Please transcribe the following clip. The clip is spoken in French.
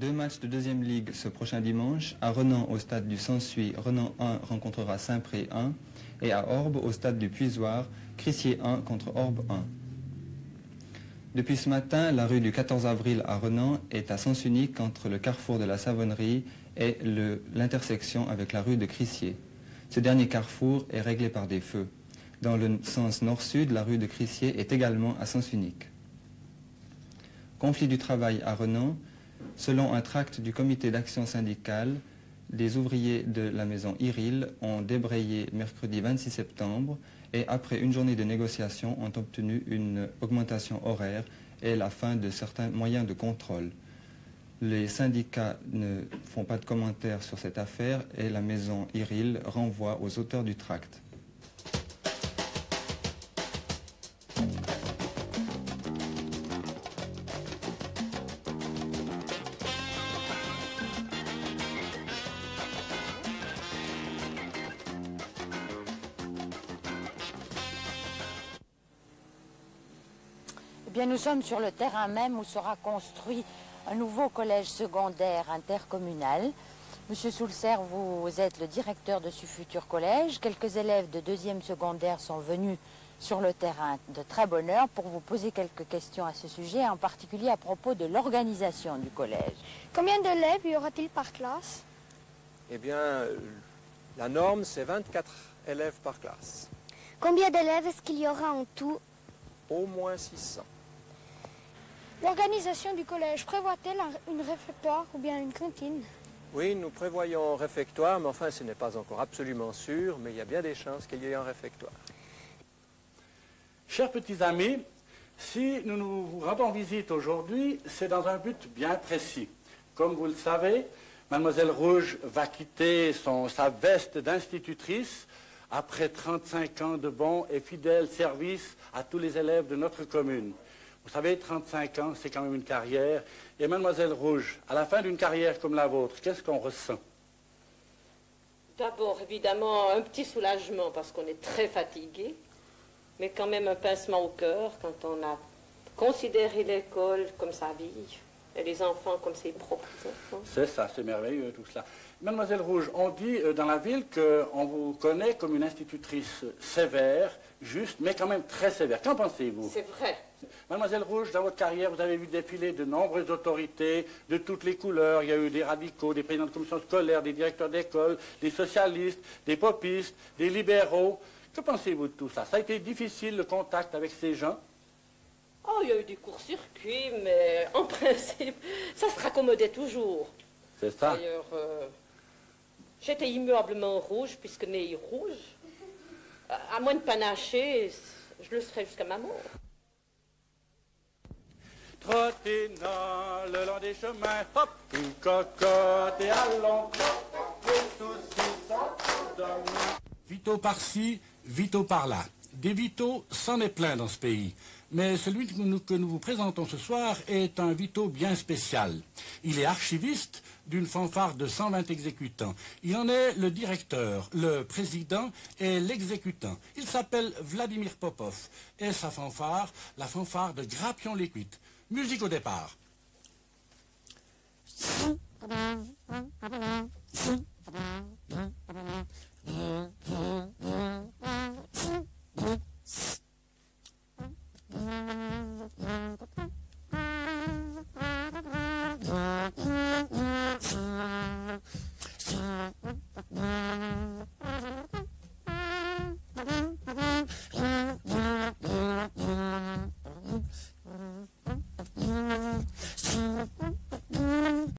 Deux matchs de deuxième ligue ce prochain dimanche. À Renan, au stade du Sansuy, Renan 1 rencontrera Saint-Pré 1. Et à Orbe, au stade du Puisoir, Crissier 1 contre Orbe 1. Depuis ce matin, la rue du 14 avril à Renan est à sens unique entre le carrefour de la Savonnerie et l'intersection avec la rue de Crissier. Ce dernier carrefour est réglé par des feux. Dans le sens nord-sud, la rue de Crissier est également à sens unique. Conflit du travail à Renan. Selon un tract du comité d'action syndicale, les ouvriers de la maison Iril ont débrayé mercredi 26 septembre et après une journée de négociation ont obtenu une augmentation horaire et la fin de certains moyens de contrôle. Les syndicats ne font pas de commentaires sur cette affaire et la maison Iril renvoie aux auteurs du tract. Eh bien, nous sommes sur le terrain même où sera construit un nouveau collège secondaire intercommunal. Monsieur Soulser, vous êtes le directeur de ce futur collège. Quelques élèves de deuxième secondaire sont venus sur le terrain de très bonne heure pour vous poser quelques questions à ce sujet, en particulier à propos de l'organisation du collège. Combien d'élèves y aura-t-il par classe? Eh bien, la norme, c'est 24 élèves par classe. Combien d'élèves est-ce qu'il y aura en tout? Au moins 600. L'organisation du collège prévoit-elle une réfectoire ou bien une cantine? Oui, nous prévoyons un réfectoire, mais enfin, ce n'est pas encore absolument sûr, mais il y a bien des chances qu'il y ait un réfectoire. Chers petits amis, si nous nous rendons visite aujourd'hui, c'est dans un but bien précis. Comme vous le savez, Mademoiselle Rouge va quitter sa veste d'institutrice après 35 ans de bons et fidèles services à tous les élèves de notre commune. Vous savez, 35 ans, c'est quand même une carrière. Et Mademoiselle Rouge, à la fin d'une carrière comme la vôtre, qu'est-ce qu'on ressent? D'abord, évidemment, un petit soulagement parce qu'on est très fatigué, mais quand même un pincement au cœur quand on a considéré l'école comme sa vie et les enfants comme ses propres enfants. C'est ça, c'est merveilleux tout cela. Mademoiselle Rouge, on dit dans la ville qu'on vous connaît comme une institutrice sévère, juste, mais quand même très sévère. Qu'en pensez-vous? C'est vrai. Mademoiselle Rouge, dans votre carrière, vous avez vu défiler de nombreuses autorités de toutes les couleurs. Il y a eu des radicaux, des présidents de commission scolaire, des directeurs d'école, des socialistes, des popistes, des libéraux. Que pensez-vous de tout ça? Ça a été difficile, le contact avec ces gens? Oh, il y a eu des courts-circuits, mais en principe, ça se raccommodait toujours. C'est ça. D'ailleurs, j'étais immuablement rouge, puisque née rouge. À moins de panacher, je le serais jusqu'à ma mort. Trottinant le long des chemins, hop, une cocotte et allons, les soucis sont demain. Vito par-ci, Vito par-là. Des Vito, c'en est plein dans ce pays. Mais celui que nous vous présentons ce soir est un Vito bien spécial. Il est archiviste d'une fanfare de 120 exécutants. Il en est le directeur, le président et l'exécutant. Il s'appelle Vladimir Popov. Et sa fanfare, la fanfare de Grappion-les-Cuites. Musique au départ.